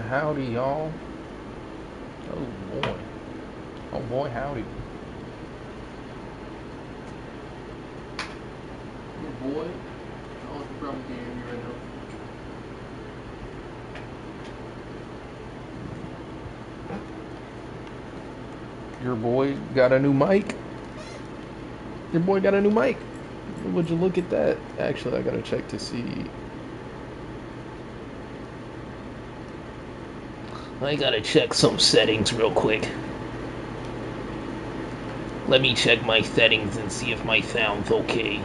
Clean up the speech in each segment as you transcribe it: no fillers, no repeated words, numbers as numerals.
Howdy, y'all. Oh boy. Oh boy, howdy. Your boy? Oh, you probably can't hear me right now. Your boy got a new mic. Your boy got a new mic. Would you look at that? Actually, I gotta check to see. I gotta check some settings real quick. Let me check my settings and see if my sound's okay.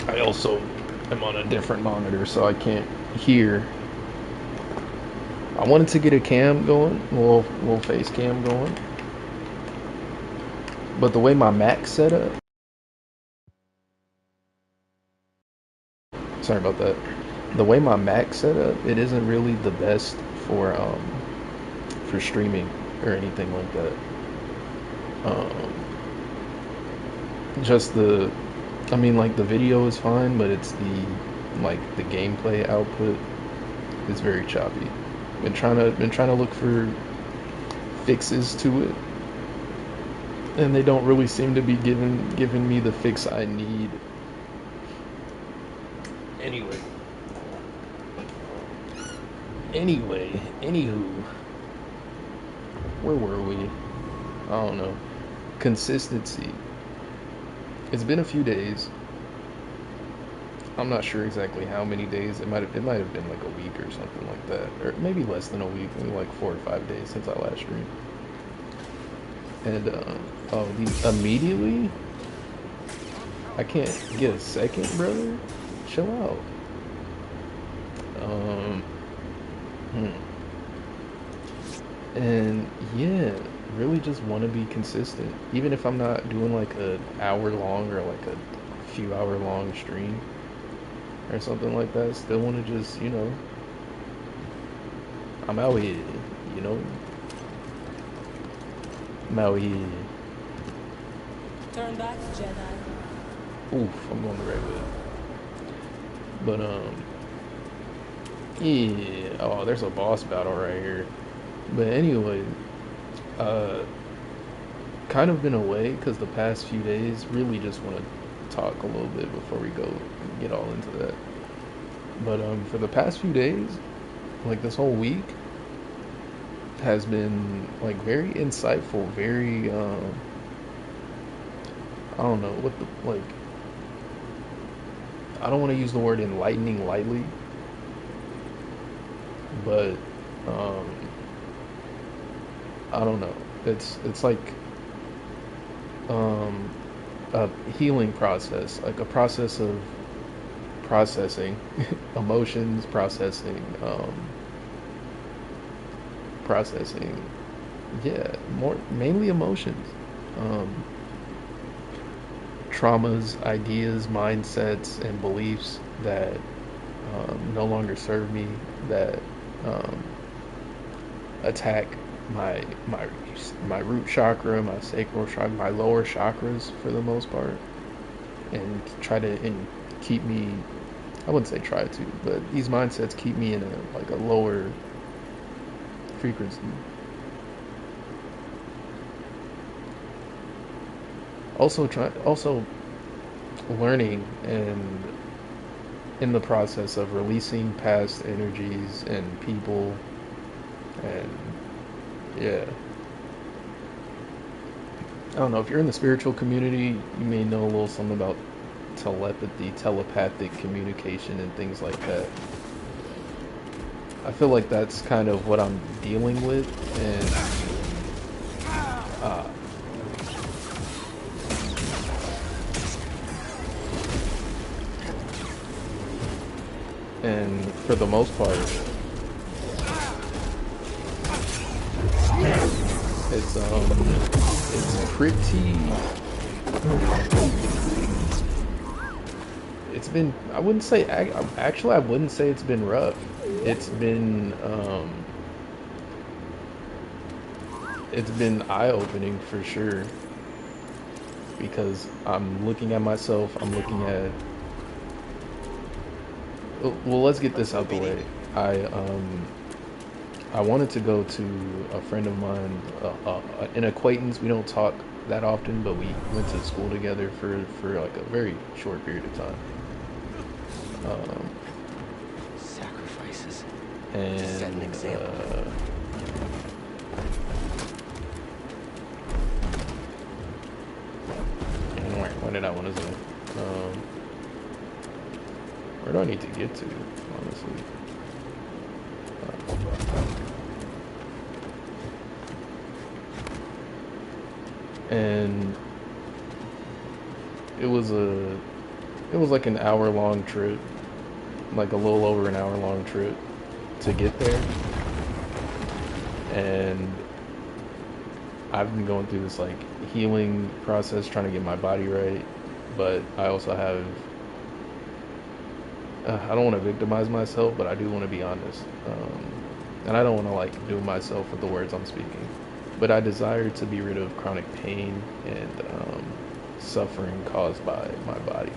I also am on a different monitor, so I can't hear. I wanted to get a cam going, a little face cam going, but the way my Mac's set up. Sorry about that. The way my Mac's set up, it isn't really the best for streaming or anything like that. Um, just the, I mean, like the video is fine, but it's the gameplay output is very choppy. Been trying to look for fixes to it, and they don't really seem to be giving me the fix I need. Anyway, anywho, where were we? I don't know. Consistency. It's been a few days. I'm not sure exactly how many days. It might have been like a week or something like that, or maybe less than a week, maybe like 4 or 5 days since I last streamed. And immediately, I can't get a second, brother. Chill out. Um, hmm. And yeah, really just want to be consistent, even if I'm not doing like an hour long or like a few hour long stream or something like that. Still want to just, I'm out here, you know, I'm out here. Turn back, Jedi. Oof, I'm going the right way. But yeah. Oh, there's a boss battle right here. But anyway, uh, kind of been away because the past few days. Really just want to talk a little bit before we go get all into that. But for the past few days, like this whole week, has been like very insightful, very I don't know what the like I don't want to use the word enlightening lightly, but um I don't know. It's like um a healing process, like a process of processing emotions, processing, yeah, more mainly emotions. Um Traumas, ideas, mindsets, and beliefs that no longer serve me, that um, attack my my my root chakra, my sacral chakra, my lower chakras for the most part, and try to and keep me. I wouldn't say try to, but these mindsets keep me in a lower frequency. Also learning and in the process of releasing past energies and people, and yeah, I don't know if you're in the spiritual community, you may know a little something about telepathy, telepathic communication, and things like that. I feel like that's kind of what I'm dealing with, uh, and for the most part, it's pretty. It's been. I wouldn't say. Actually, I wouldn't say it's been rough. It's been. It's been eye-opening for sure because I'm looking at myself. I'm looking at Well, let's get Let's this go, out the BD. way. I wanted to go to a friend of mine, an acquaintance. We don't talk that often, but we went to school together for like a very short period of time. Um, Sacrifices to set an and example. Where did I want to say? Where do I need to get to? Honestly. And it was like an hour long trip, like a little over an hour long trip to get there. And I've been going through this like healing process trying to get my body right, but I also have I don't want to victimize myself, but I do want to be honest. And I don't want to like doom myself with the words I'm speaking, but I desire to be rid of chronic pain and suffering caused by my body.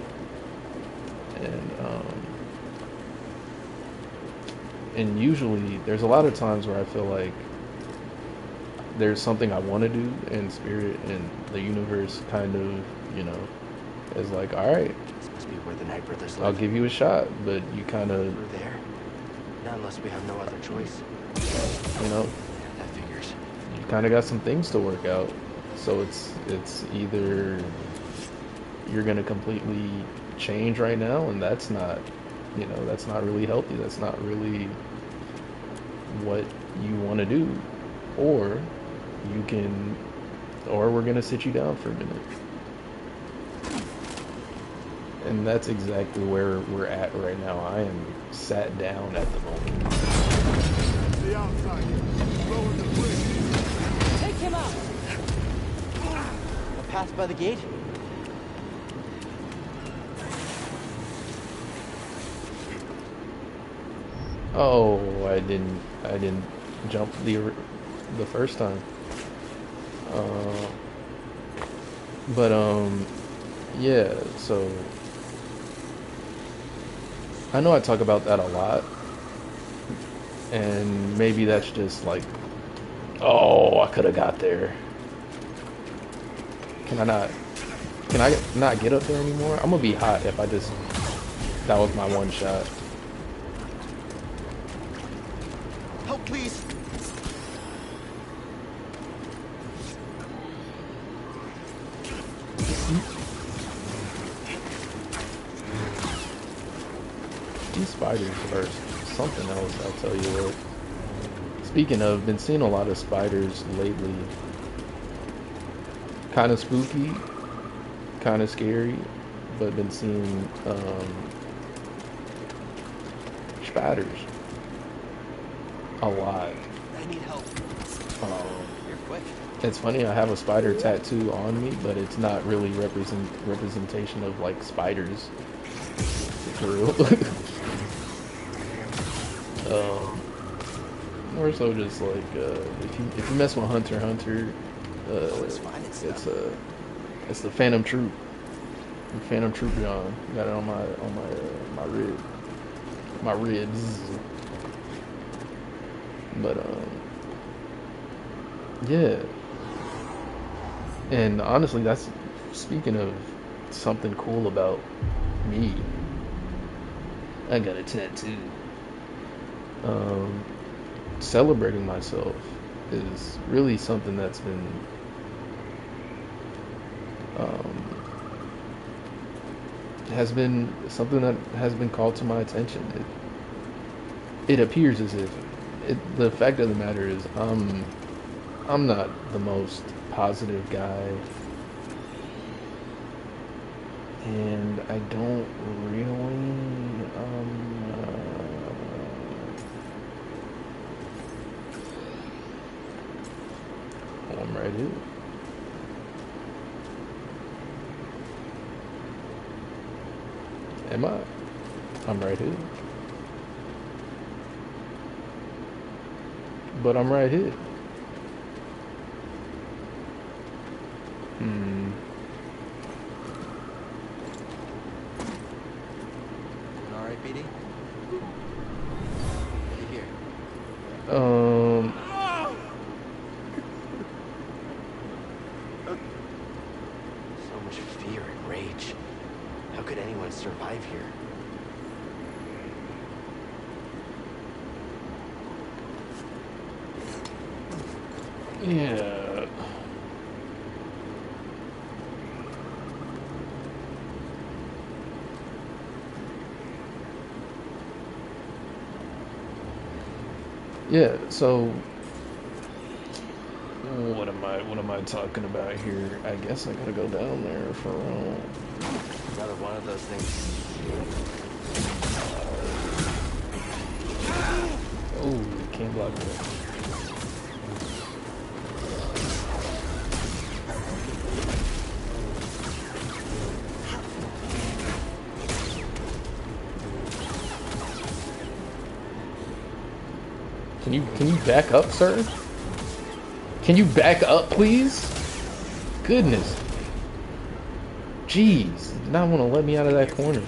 And usually there's a lot of times where I feel like there's something I want to do, and spirit and the universe kind of, you know, is like, all right, This must be where the Knight brothers I'll live. give you a shot, but you kind of, We're there. Not unless we have no other choice. you know, That figures. you kind of got some things to work out. So it's either you're gonna completely change right now, and that's not, you know, that's not really healthy. That's not really what you want to do, or you can, or we're gonna sit you down for a minute. And that's exactly where we're at right now. I am sat down at the moment. The outside. Lower the bridge. Take him out! A path by the gate? Oh, I didn't jump the first time. Uh, but yeah. So I know I talk about that a lot, and maybe that's just like, oh, I could have got there. Can I not? Can I not get up there anymore? I'm gonna be hot if I just. That was my one shot. Help, please! These spiders are something else, I'll tell you what. Speaking of, been seeing a lot of spiders lately. Kind of spooky, kind of scary, but been seeing spiders a lot. I need help. Um, You're quick. it's funny, I have a spider tattoo on me, but it's not really representation of like spiders. For real. More so just like if you mess with Hunter x Hunter, Always finding stuff. it's the Phantom Troop. The Phantom Troop John. Got it on my rib. My ribs. But yeah. And honestly, that's speaking of something cool about me. I got a tattoo. Celebrating myself is really something that's been has been something that has been called to my attention. It appears as if the fact of the matter is I'm not the most positive guy, and I don't really I'm right here. Am I? I'm right here. But I'm right here. Hmm. Doing alright, BD? Here. Um, So much fear and rage. How could anyone survive here? yeah. Yeah, so what am I talking about here? I guess I gotta go down there for Another one of those things. oh, can't block that. Can you back up, sir? Can you back up, please? Goodness. Jeez, did not want to let me out of that corner.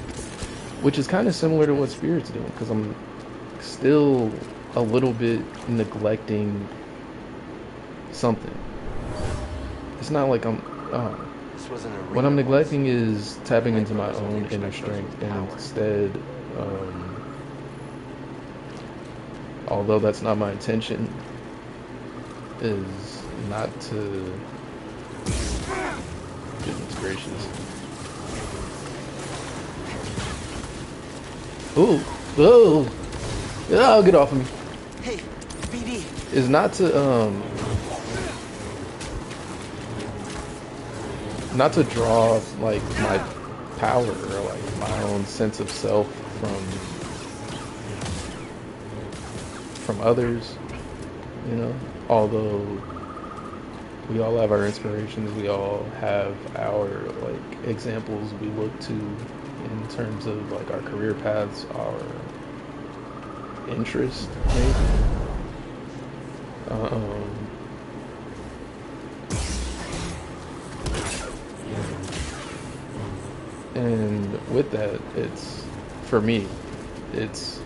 Which is kind of similar to what Spirit's doing, because I'm still a little bit neglecting something. It's not like I'm... This wasn't a what I'm neglecting is tapping into my own inner strength, and instead, although that's not my intention, is not to... Goodness gracious. Ooh, oh, oh, get off of me. Hey, BD. Is not to not to draw like my power or like my own sense of self from others, you know. Although we all have our inspirations, we all have our like examples we look to in terms of like our career paths, our interest, maybe. And with that, it's, for me, it's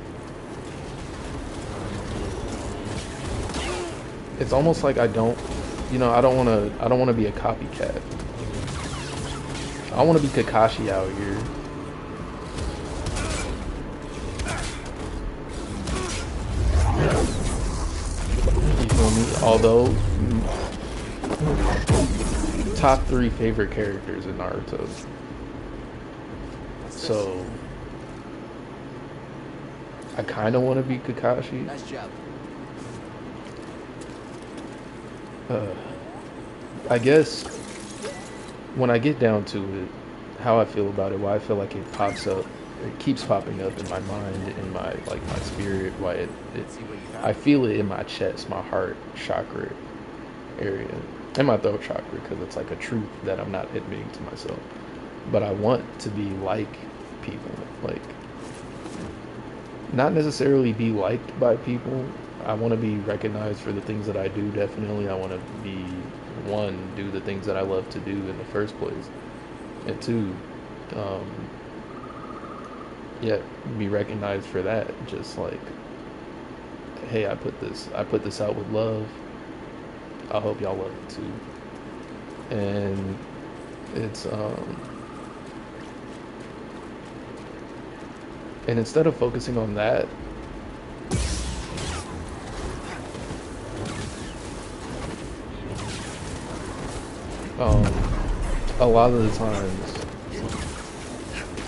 almost like I don't, you know, I don't want to be a copycat. I want to be Kakashi out here. You feel me? Although, top 3 favorite characters in Naruto. So, I kind of want to be Kakashi. Nice job. I guess when I get down to it, how I feel about it, why I feel like it pops up, it keeps popping up in my mind, in my like my spirit, why it I feel it in my chest, my heart chakra area, and my throat chakra, because it's like a truth that I'm not admitting to myself. But I want to be like people, like not necessarily be liked by people. I want to be recognized for the things that I do, definitely. I want to be, one, do the things that I love to do in the first place. And two, yeah, be recognized for that. Just like, hey, I put this out with love. I hope y'all love it too. And it's, and instead of focusing on that, a lot of the times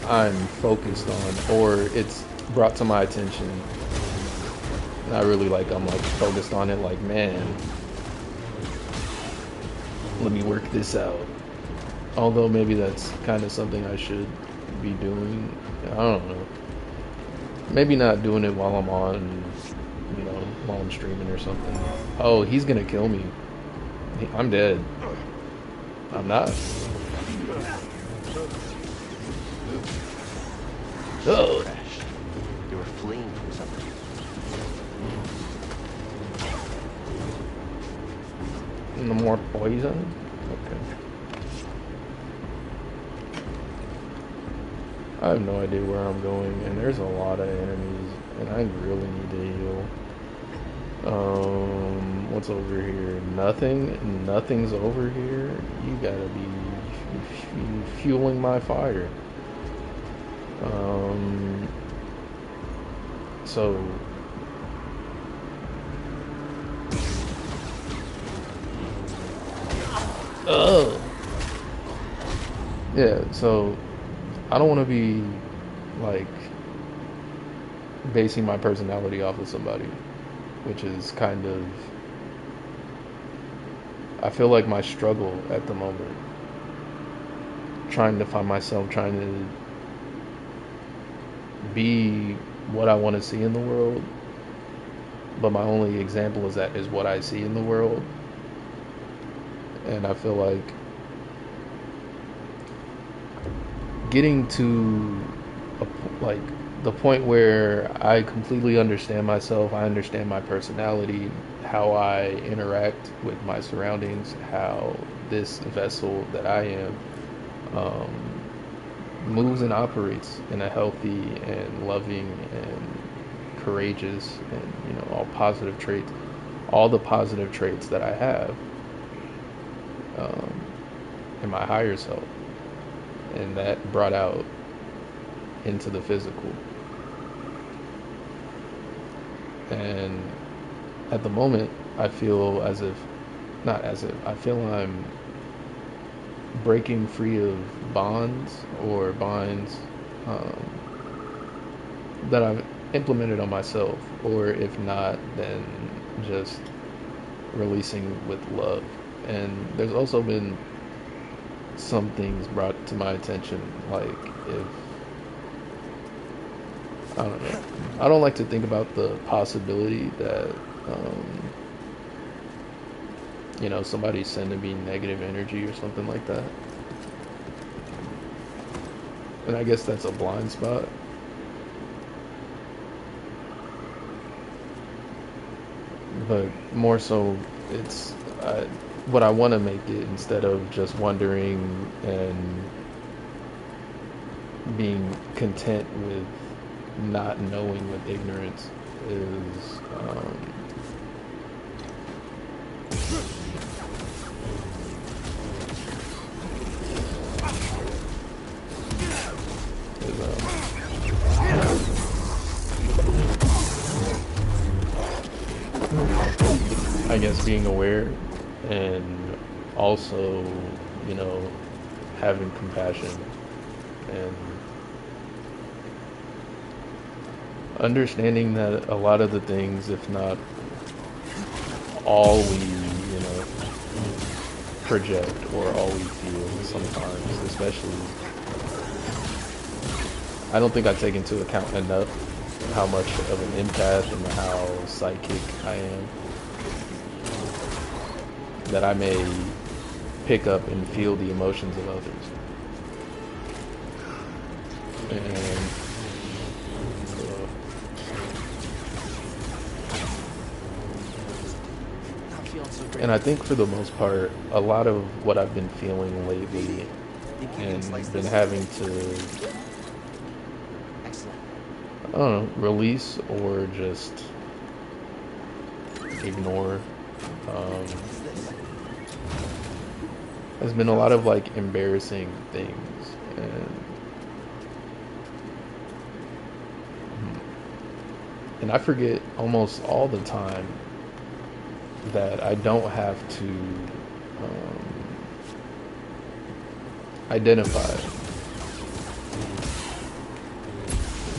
I'm focused on, or it's brought to my attention, not really like I'm like focused on it like, man, let me work this out. Although maybe that's kind of something I should be doing. I don't know. Maybe not doing it while I'm on, you know, while I'm streaming or something. Oh, he's gonna kill me. I'm dead. I'm not. Oh. You were fleeing from something. No more poison? Okay. I have no idea where I'm going, and there's a lot of enemies. and I really need to heal. What's over here? Nothing. Nothing's over here. You gotta be fueling my fire. So oh yeah, so I don't want to be like basing my personality off of somebody, which is kind of, I feel like my struggle at the moment, trying to find myself, trying to be what I want to see in the world, but my only example is what I see in the world. And I feel like getting to like the point where I completely understand myself, I understand my personality, how I interact with my surroundings, how this vessel that I am moves and operates in a healthy and loving and courageous and, you know, all the positive traits that I have in my higher self, and that brought out into the physical. And at the moment, I feel as if, not as if, I feel I'm breaking free of bonds or binds that I've implemented on myself, or if not, then just releasing with love. And there's also been some things brought to my attention, like if, I don't know, I don't like to think about the possibility that you know, somebody's sending me negative energy or something like that. And I guess that's a blind spot. But more so, it's what I want to make it, instead of just wondering and being content with not knowing, with ignorance, is I guess being aware, and also, you know, having compassion and understanding that a lot of the things, if not all, we, you know, project, or all we feel sometimes, especially, I don't think I take into account enough how much of an empath and how psychic I am, that I may pick up and feel the emotions of others. And I think for the most part, a lot of what I've been feeling lately and been having to, I don't know, release or just ignore, has been a lot of like embarrassing things. And I forget almost all the time that I don't have to identify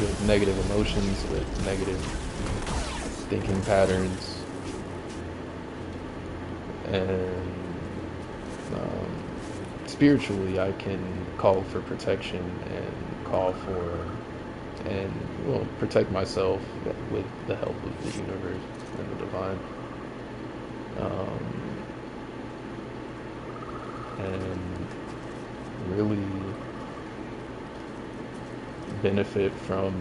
with negative emotions, with negative thinking patterns, and spiritually I can call for protection and call for, and, well, protect myself with the help of the universe and the divine. And really benefit from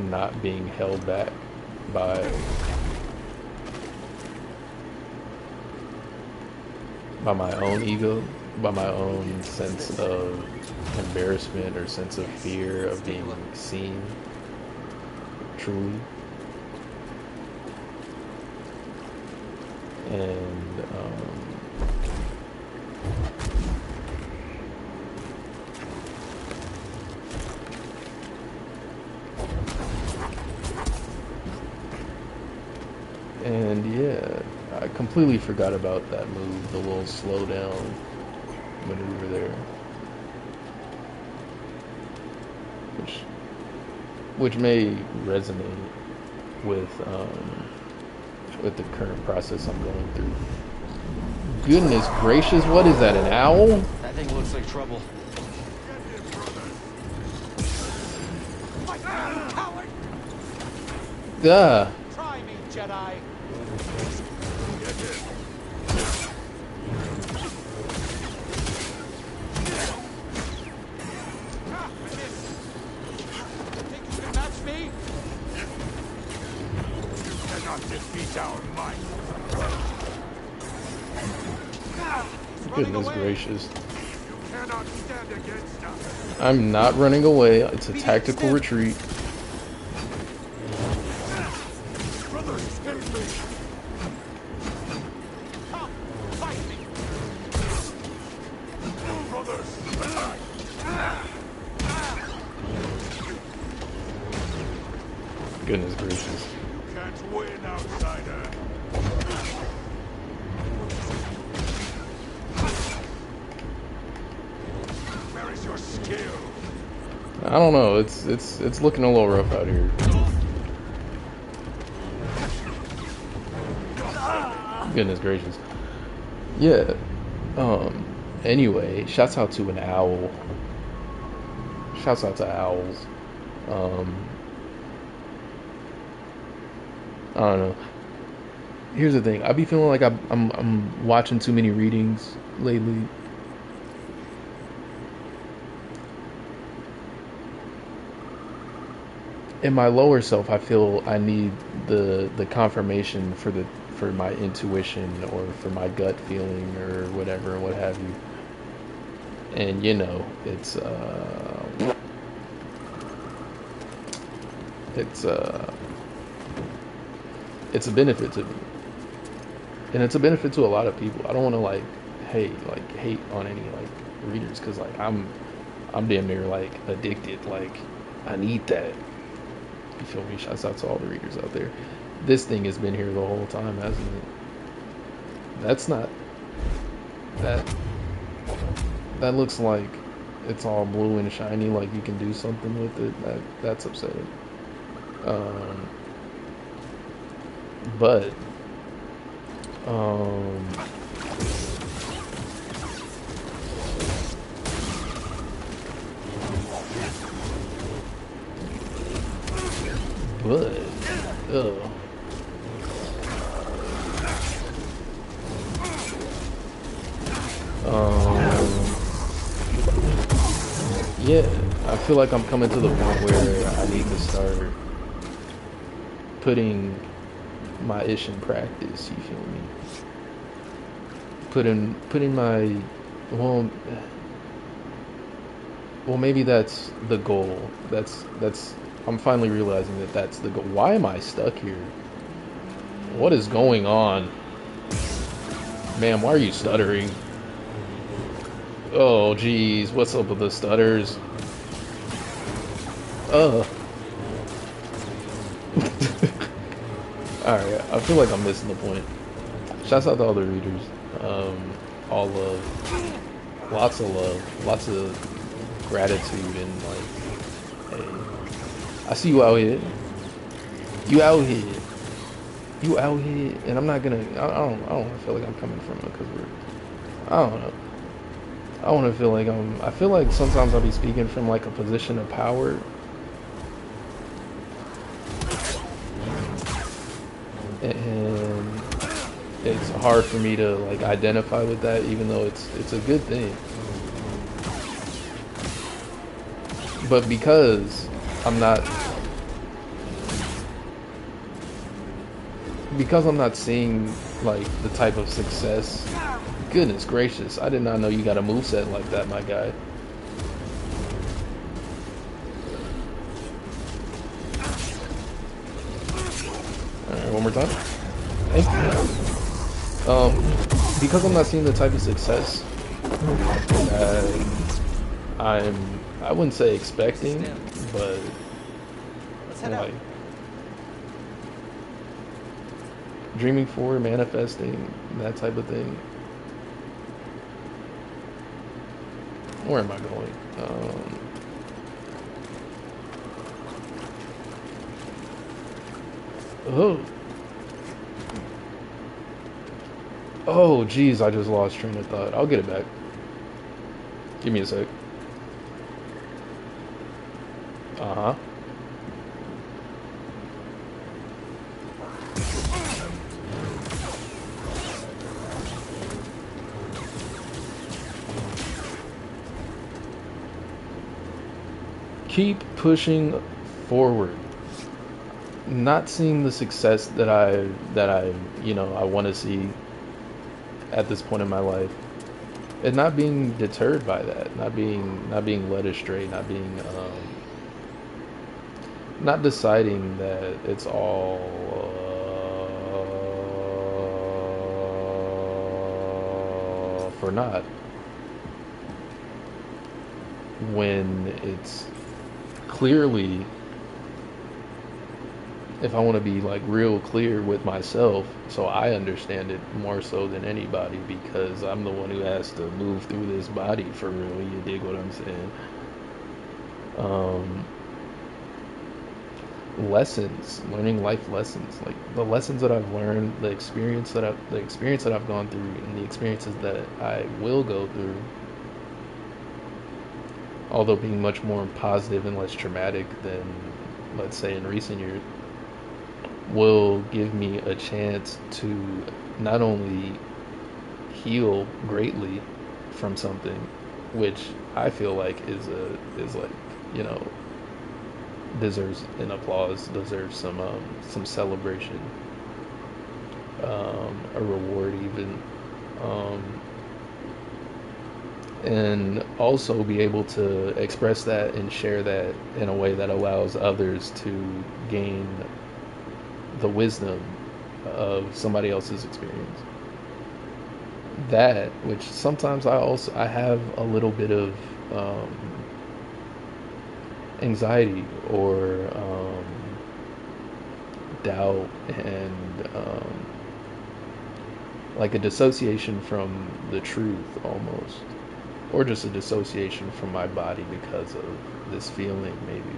not being held back by my own ego, by my own sense of embarrassment or sense of fear of being seen, naturally. And yeah, I completely forgot about that move, the little slow down maneuver there. Which may resonate with the current process I'm going through. Goodness gracious, what is that, an owl? That thing looks like trouble. Duh. Try me, Jedi. Think you can match me? You cannot defeat our might. Goodness gracious. You cannot stand against us. I'm not running away. It's a tactical retreat. Brothers, help me. Come, fight me. Brothers, attack. Goodness gracious. You can't win, outsider. Where is your skill? I don't know. It's looking a little rough out here. Goodness gracious. Yeah. Anyway, shouts out to an owl. Shouts out to owls. I don't know. Here's the thing. I be feeling like I'm watching too many readings lately. In my lower self, I feel I need the confirmation for my intuition or for my gut feeling or whatever, what have you. And you know, it's a benefit to me, and it's a benefit to a lot of people. I don't want to hate on any readers, because I'm damn near addicted. I need that. You feel me? Shouts out to all the readers out there. This thing has been here the whole time, hasn't it? That's not that looks like it's all blue and shiny, like you can do something with it. That's upsetting. But yeah, I feel like I'm coming to the point where I need to start putting my ish in practice. You feel me? Putting my well, maybe that's the goal. That's I'm finally realizing that that's the goal. Why am I stuck here? What is going on? Ma'am, why are you stuttering? Oh, geez, what's up with the stutters? Alright, I feel like I'm missing the point. Shouts out to all the readers. All love. Lots of love. Lots of gratitude and hey, I see you out here. You out here. You out here, and I'm not gonna. I don't feel like I'm coming from it because I don't know. I want to feel like I feel like sometimes I'll be speaking from a position of power. And it's hard for me to identify with that, even though it's a good thing. But because I'm not seeing the type of success. Goodness gracious, I did not know you got a moveset like that, my guy. Alright, one more time. Thank you. Because I'm not seeing the type of success that I wouldn't say expecting, but Let's head out. like dreaming for, manifesting, that type of thing. Where am I going? Oh. Oh, geez, I just lost train of thought. I'll get it back. Give me a sec. Uh-huh. Keep pushing forward. Not seeing the success that I I want to see at this point in my life, and not being deterred by that, not being led astray, not deciding that it's all for naught when it's clearly, if I want to be like real clear with myself, so I understand it more so than anybody, because I'm the one who has to move through this body for real. You dig what I'm saying? Um, Lessons, learning life lessons, like the lessons that I've learned, the experience that I've gone through, and the experiences that I will go through, although being much more positive and less traumatic than, let's say, in recent years, will give me a chance to not only heal greatly from something, which I feel like is like, you know, deserves an applause, deserves some celebration, a reward even, um, and also be able to express that and share that in a way that allows others to gain the wisdom of somebody else's experience. That, which sometimes I have a little bit of anxiety or doubt and like a dissociation from the truth almost, or just a dissociation from my body because of this feeling maybe,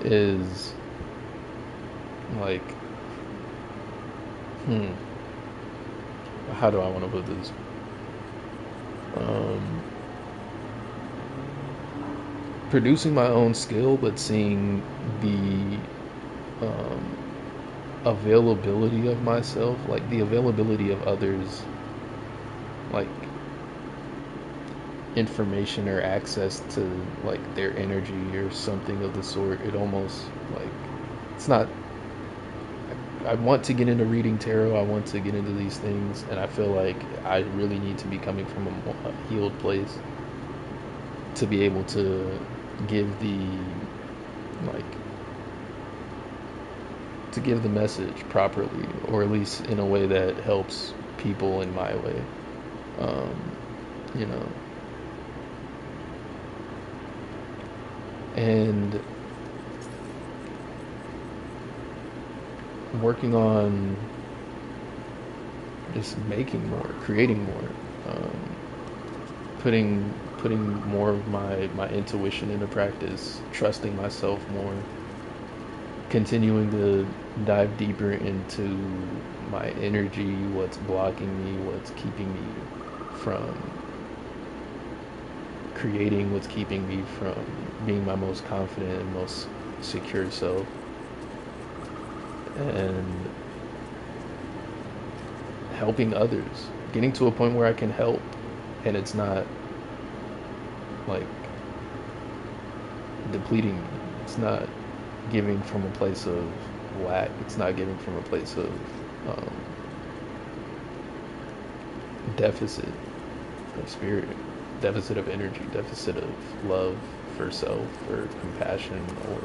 is like, how do I want to put this? Um, Producing my own skill, but seeing the availability of myself, like the availability of others, like information or access to like their energy or something of the sort. It almost like, it's not. I want to get into reading tarot. I want to get into these things, and I feel like I really need to be coming from a healed place to be able to give the like to give the message properly, or at least in a way that helps people in my way. Um, you know, and working on just making more, creating more, putting more of my intuition into practice, trusting myself more, continuing to dive deeper into my energy, what's blocking me, what's keeping me from creating, what's keeping me from being my most confident and most secure self, and helping others, getting to a point where I can help, and it's not like depleting me. It's not giving from a place of lack. It's not giving from a place of um, deficit of spirit, deficit of energy, deficit of love for self or compassion or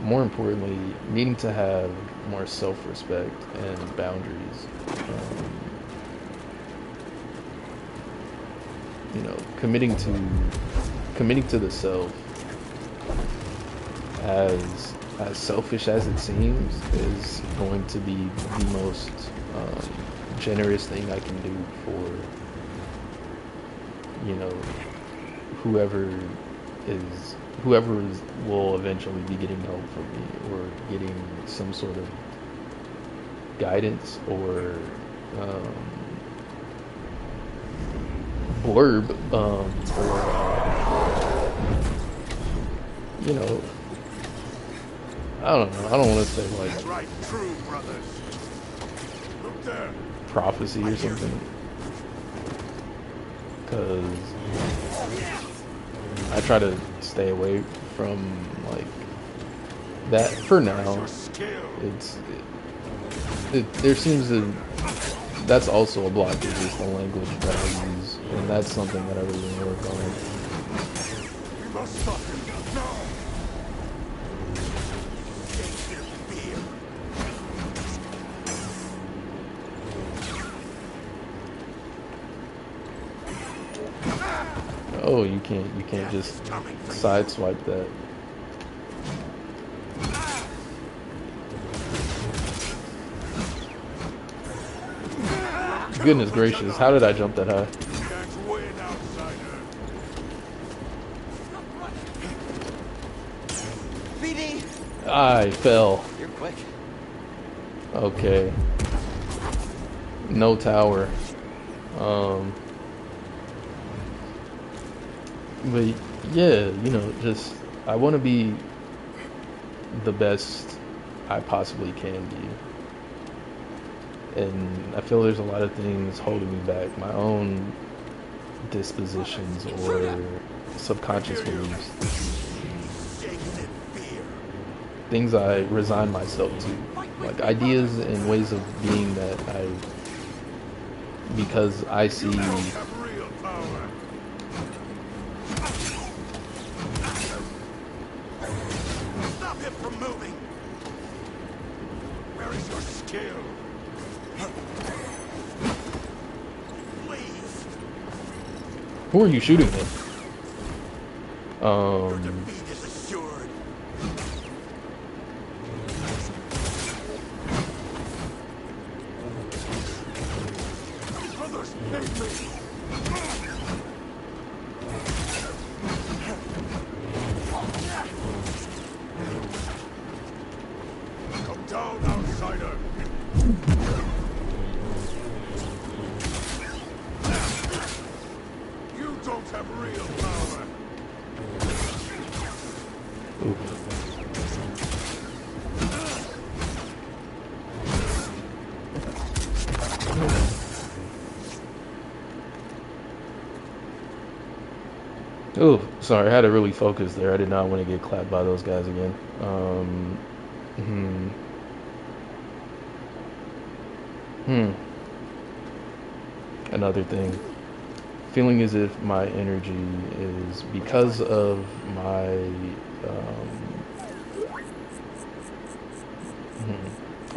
more importantly, needing to have more self-respect and boundaries. You know, committing to the self, as selfish as it seems, is going to be the most generous thing I can do for, you know, whoever will eventually be getting help from me or getting some sort of guidance or blurb or you know, I don't know. I don't want to say like Right true, brothers. Look there. prophecy or something, because I try to stay away from like that for now. Your skill. There seems to, that's also a blockage, is the language that I use, and that's something that I really want to work on. We must stop him. No. Take his beer. Oh, you can't just sideswipe that. Goodness gracious, how did I jump that high? Can't win, outsider. BD! I fell. You're quick. Okay. No tower. But yeah, you know, just I want to be the best I possibly can be. And I feel there's a lot of things holding me back. My own dispositions or subconscious beliefs. Things I resign myself to. Like ideas and ways of being that because I see Have real power. Stop him from moving. Where is your skill? Please. who are you shooting at? Defeat is assured. Brothers, aid me. Come down, outsider. You don't have real power. Oh, sorry, I had to really focus there. I did not want to get clapped by those guys again. Another thing. Feeling as if my energy is, because of my,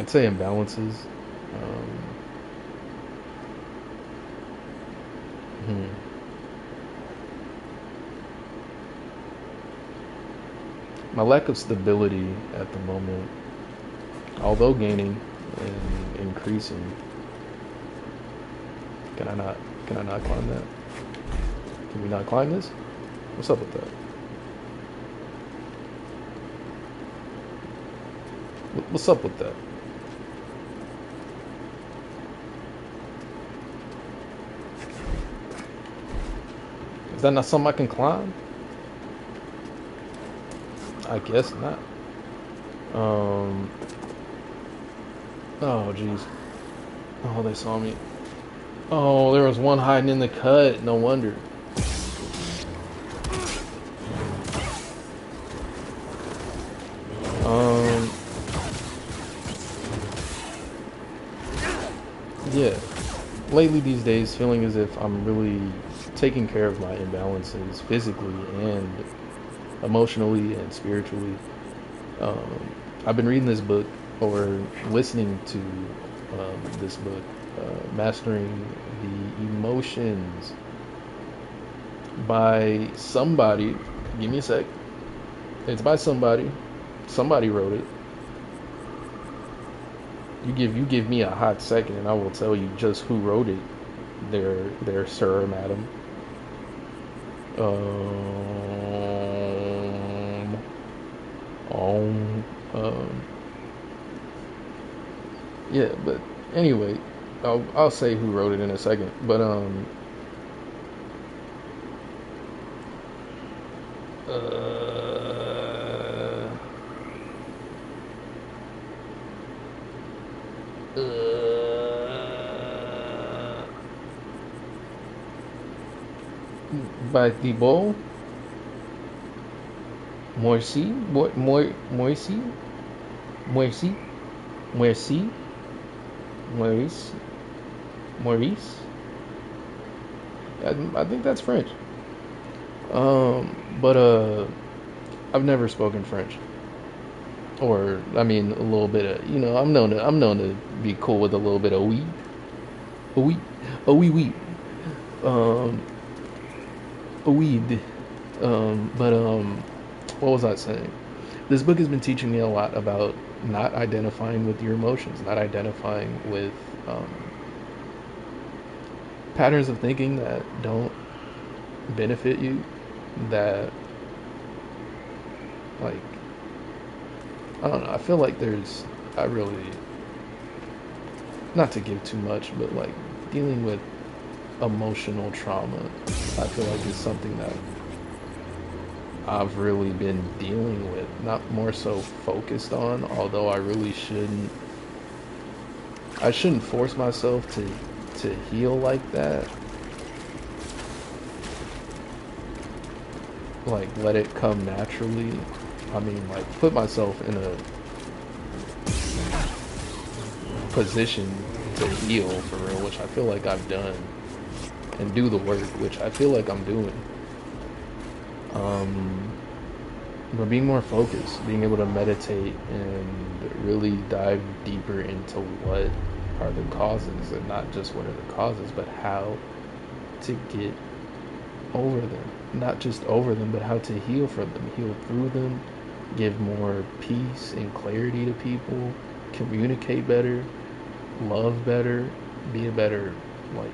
I'd say imbalances. My lack of stability at the moment, although gaining and increasing. Can I not climb that? Can we not climb this? What's up with that? What's up with that? Is that not something I can climb? I guess not. Oh jeez. Oh, they saw me. Oh, there was one hiding in the cut. No wonder. Yeah. Lately these days, feeling as if I'm really taking care of my imbalances physically and emotionally and spiritually. I've been reading this book or listening to this book, Mastering the Emotions by somebody. Give me a sec. It's by somebody. Somebody wrote it. You give me a hot second, and I will tell you just who wrote it. There, sir or madam. Um, um, yeah, but anyway, I'll say who wrote it in a second. But uh, uh, by Thibault Morsi, Morsi, Morsi, Morsi, Maurice, Maurice. I think that's French. But I've never spoken French, or I mean a little bit of, I'm known to be cool with a little bit of oui, oui, um, weed. But what was I saying? This book has been teaching me a lot about not identifying with your emotions, not identifying with um, patterns of thinking that don't benefit you, that, like, I don't know. I feel like I really, not to give too much, but like dealing with emotional trauma, I feel like is something that I've really been dealing with, not more so focused on, although I shouldn't force myself to heal like that. Like, let it come naturally. I mean, like, put myself in a position to heal for real, which I feel like I've done, and do the work, which I feel like I'm doing. Um, but being more focused, being able to meditate and really dive deeper into what are the causes, and not just what are the causes, but how to get over them. Not just over them, but how to heal from them, heal through them, give more peace and clarity to people, communicate better, love better, be a better, like,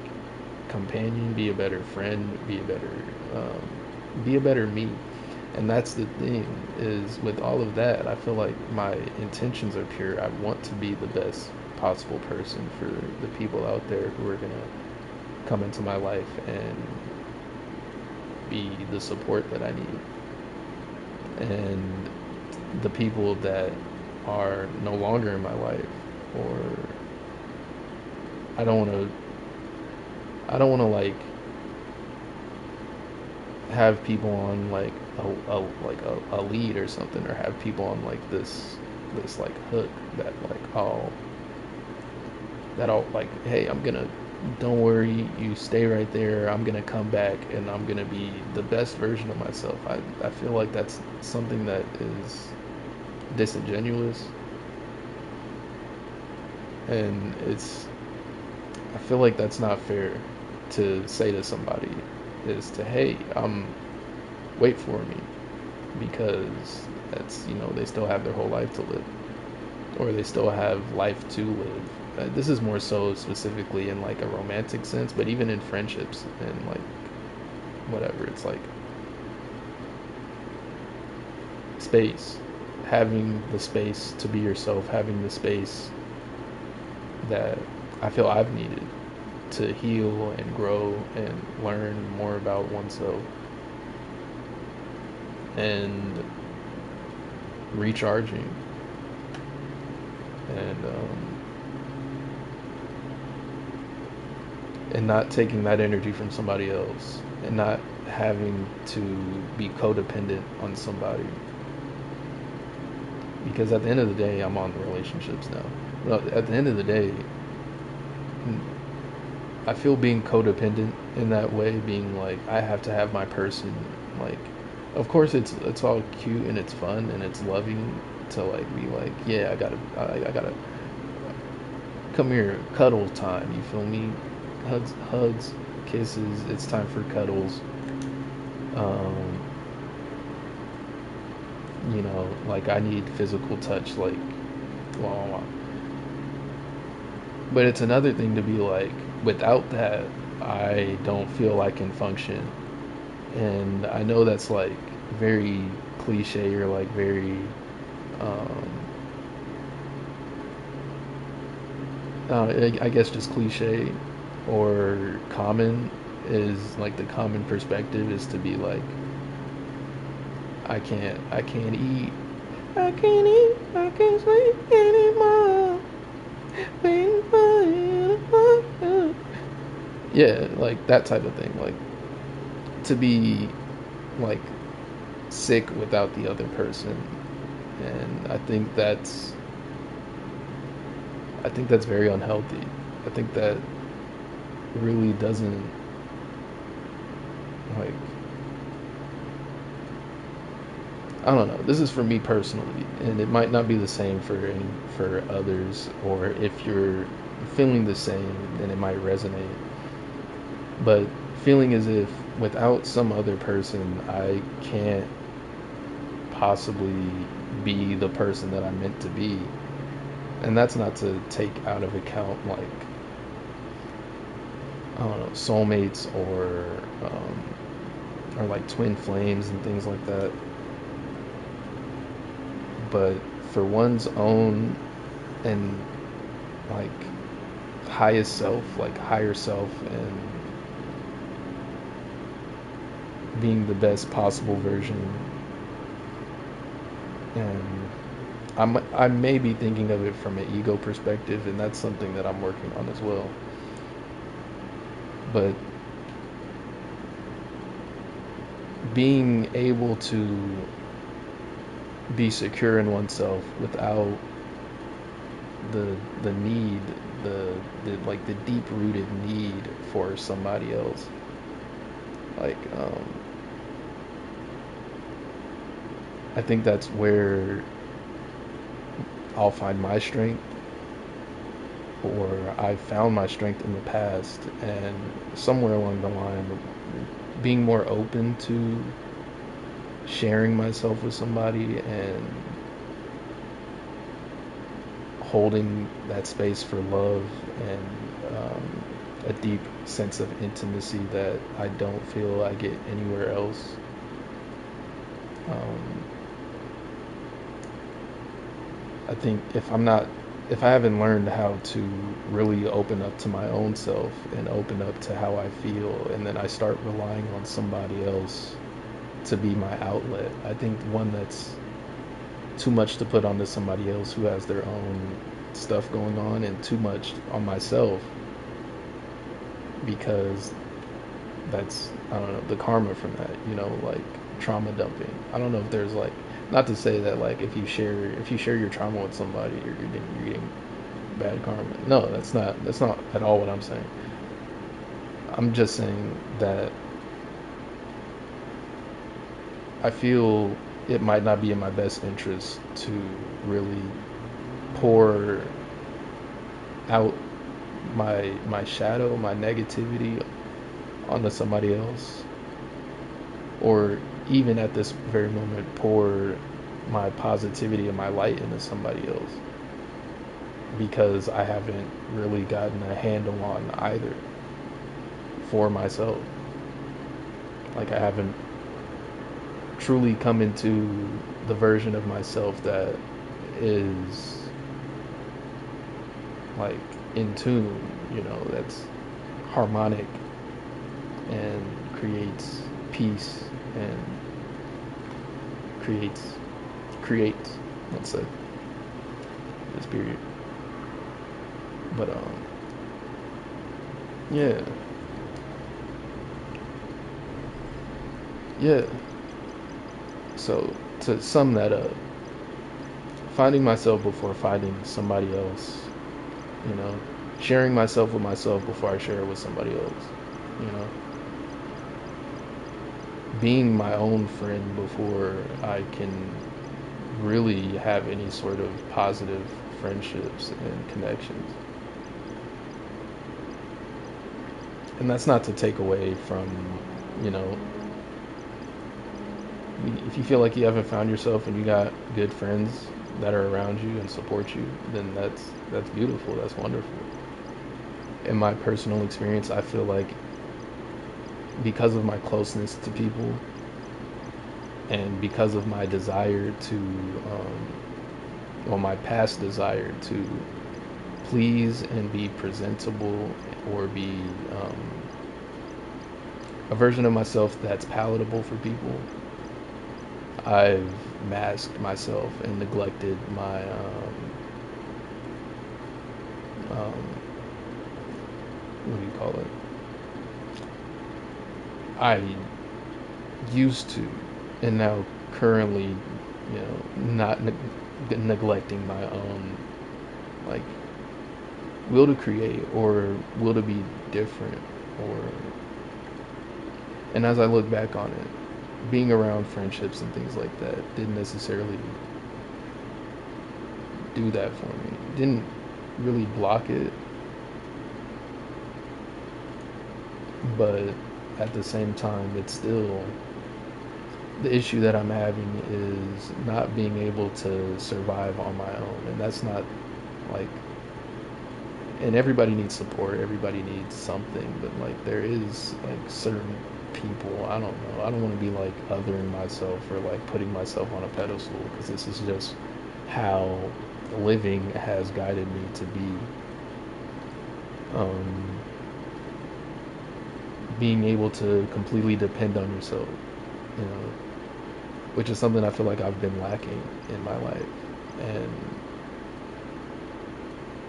companion, be a better friend, be a better me. And that's the thing, is with all of that, I feel like my intentions are pure. I want to be the best possible person for the people out there who are gonna come into my life and be the support that I need. And the people that are no longer in my life, or I don't want to like have people on like a lead or something, or have people on like this like hook that like I'll like, hey, don't worry, you stay right there, I'm gonna come back and I'm gonna be the best version of myself. I feel like that's something that is disingenuous, and I feel like that's not fair to say to somebody, is to, hey, wait for me, because that's, they still have their whole life to live, or they still have life to live. This is more so specifically in like a romantic sense, but even in friendships and like whatever, it's like space, having the space to be yourself, having the space that I feel I've needed to heal and grow and learn more about oneself and recharging, and not taking that energy from somebody else, and not having to be codependent on somebody, because at the end of the day, I'm on the relationships now. Well, at the end of the day, I feel being codependent in that way, being like, I have to have my person. Like, of course it's all cute and it's fun and it's loving to like be like, yeah, I gotta come here, cuddle time. You feel me? Hugs, kisses. It's time for cuddles. Um, like I need physical touch. Like, blah. But it's another thing to be like, without that, I don't feel I can function. And I know that's like very cliche or like very, um, I guess just cliche or common is like the common perspective is to be like, I can't eat, I can't sleep anymore. Waiting for you. Yeah, like that type of thing. Like to be like sick without the other person, and I think that's very unhealthy. I think that really doesn't like I don't know. This is for me personally, and it might not be the same for others. Or if you're feeling the same, then it might resonate. But feeling as if without some other person, I can't possibly be the person that I'm meant to be. And that's not to take out of account like I don't know soulmates or like twin flames and things like that. But for one's own and like highest self, like higher self, and being the best possible version. And I may be thinking of it from an ego perspective, and that's something that I'm working on as well. But being able to be secure in oneself without the need, the like the deep rooted need for somebody else, like I think that's where I'll find my strength, or I found my strength in the past, and somewhere along the line being more open to sharing myself with somebody and holding that space for love and a deep sense of intimacy that I don't feel I get anywhere else. Um, I think if I haven't learned how to really open up to my own self and open up to how I feel, and then I start relying on somebody else to be my outlet, I think one that's too much to put onto somebody else who has their own stuff going on, and too much on myself because that's I don't know the karma from that, like trauma dumping. I don't know if there's like not to say that like if you share your trauma with somebody you're getting bad karma. No, that's not at all what I'm saying. I'm just saying that I feel it might not be in my best interest to really pour out my shadow, my negativity onto somebody else, or even at this very moment pour my positivity and my light into somebody else, because I haven't really gotten a handle on either for myself. Like I haven't truly come into the version of myself that is like in tune, that's harmonic and creates peace and creates, let's say, this period. But yeah. Yeah. So to sum that up, finding myself before finding somebody else, you know, sharing myself with myself before I share it with somebody else, you know, being my own friend before I can really have any sort of positive friendships and connections. And that's not to take away from, you know, if you feel like you haven't found yourself and you got good friends that are around you and support you, then that's beautiful. That's wonderful. In my personal experience, I feel like because of my closeness to people and because of my desire to, well, my past desire to please and be presentable or be a version of myself that's palatable for people, I've masked myself and neglected my what do you call it? I used to, and now currently, you know, not neglecting my own like will to create or will to be different, or, and as I look back on it, being around friendships and things like that didn't necessarily do that for me. Didn't really block it, but at the same time, it's still the issue that I'm having is not being able to survive on my own. And that's not like, and everybody needs support, everybody needs something, but like there is like certain people, I don't know, I don't want to be like othering myself or like putting myself on a pedestal, because this is just how living has guided me to be. Being able to completely depend on yourself, you know, which is something I feel like I've been lacking in my life. And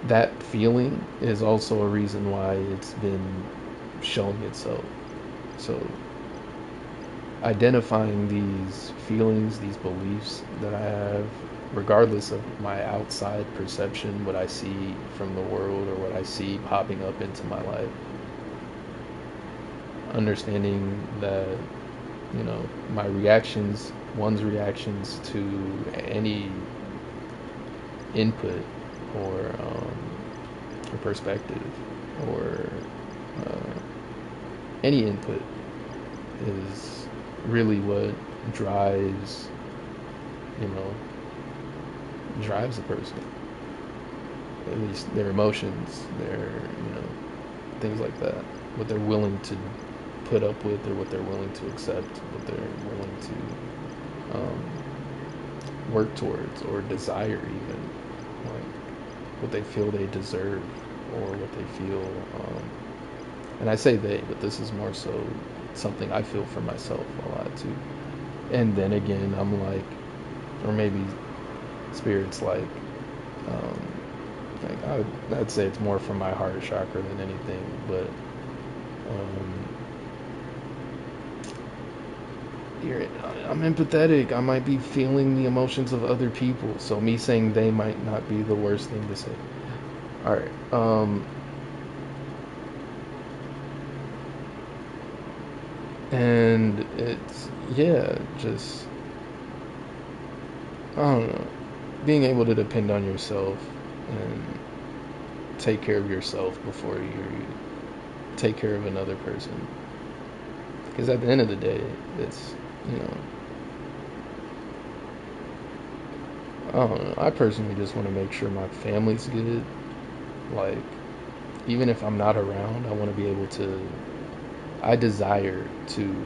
that feeling is also a reason why it's been showing itself. So identifying these feelings, these beliefs that I have, regardless of my outside perception, what I see from the world or what I see popping up into my life, understanding that, you know, my reactions, one's reactions to any input or perspective or any input is really what drives, you know, drives a person. At least their emotions, their, you know, things like that. What they're willing to put up with, or what they're willing to accept, what they're willing to work towards or desire, even like what they feel they deserve or what they feel. And I say they, but this is more so something I feel for myself a lot too. And then again, I'm like, or maybe spirits like I'd say it's more from my heart chakra than anything, but I'm empathetic. I might be feeling the emotions of other people, so me saying they might not be the worst thing to say. All right. And it's, yeah, just, I don't know, being able to depend on yourself and take care of yourself before you take care of another person. Because at the end of the day, it's, you know, I don't know. I personally just want to make sure my family's good. Like, even if I'm not around, I want to be able to, I desire to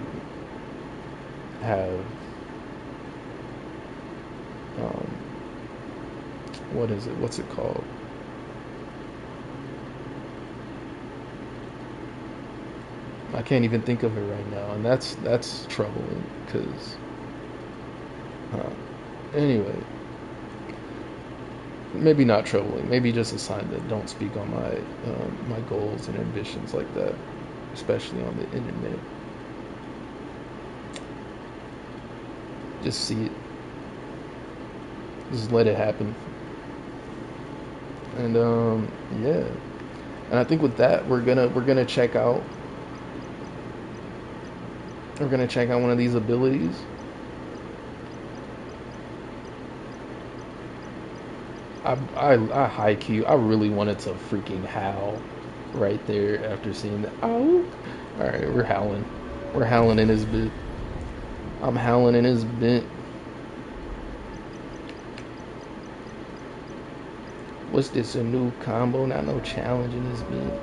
have, what is it? What's it called? I can't even think of it right now, and that's troubling. Because, anyway, maybe not troubling. Maybe just a sign that don't speak on my goals and ambitions like that, especially on the internet. Just see it. Just let it happen. And yeah. And I think with that, we're gonna check out. We're gonna check out one of these abilities. I high key. I really wanted to freaking howl right there after seeing that. Oh, all right, we're howling. We're howling in his bit. I'm howling in his bit. What's this? A new combo? Not no challenge in this bit.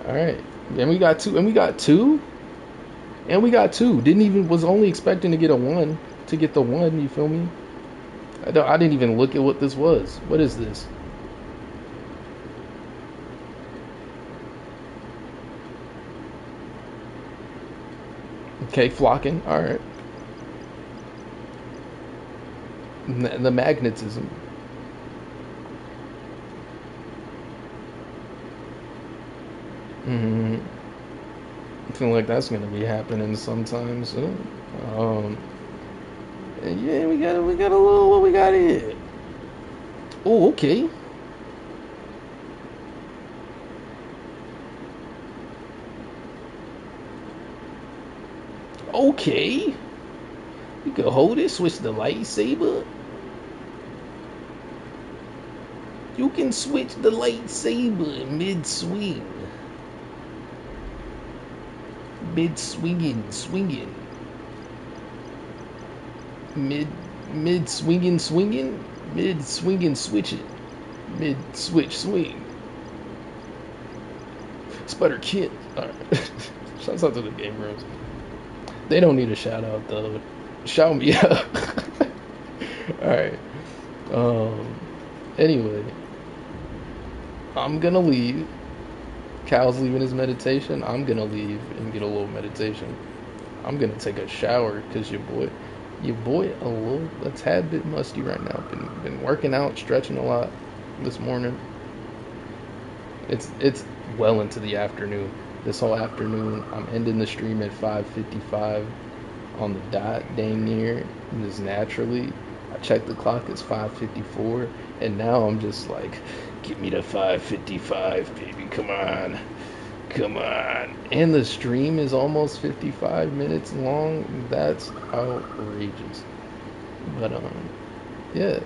All right, and we got two. And we got two. And we got two. Was only expecting to get a one. To get the one, you feel me? I didn't even look at what this was. What is this? Okay, flocking. All right. The magnetism. Hmm. I feel like that's gonna be happening sometime soon. And yeah, we got a little what we got here. Oh, okay. Okay. You can hold it, switch the lightsaber. You can switch the lightsaber mid-swing. Swinging. Mid-swinging, mid-swinging, switch it. Mid-switch, swing. Sputter Kid. Alright. Shouts out to the Game Bros. They don't need a shout out though. Shout me out. Alright. Anyway. I'm gonna leave. Cal's leaving his meditation. I'm gonna leave and get a little meditation. I'm gonna take a shower because your boy a tad bit musty right now. Been working out, stretching a lot this morning. It's well into the afternoon. This whole afternoon, I'm ending the stream at 5:55 on the dot, dang near. Just naturally, I checked the clock. It's 5:54, and now I'm just like, give me the 5:55, baby. Come on. And the stream is almost 55 minutes long. That's outrageous. But yeah.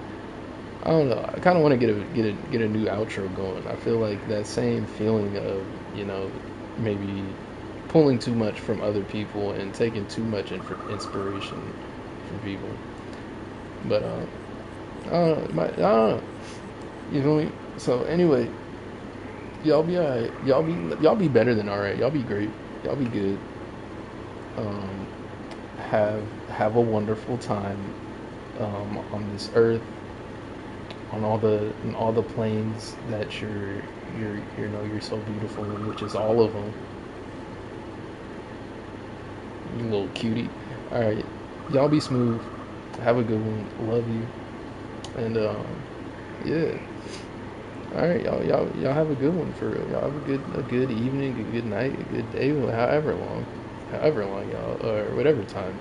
I don't know. I kind of want to get a new outro going. I feel like that same feeling of, maybe pulling too much from other people and taking too much inspiration from people. But I don't know. You feel me? So anyway, y'all be alright. Y'all be better than alright. Y'all be great. Y'all be good. Have a wonderful time on this earth, on all the planes that you're so beautiful in, which is all of them. You little cutie. All right, y'all be smooth. Have a good one. Love you. And yeah. All right, y'all have a good one for real. Y'all have a good evening, a good night, a good day, however long y'all, or whatever time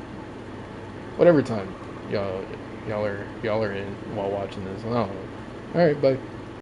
y'all are in while watching this. I don't know. All right, bye.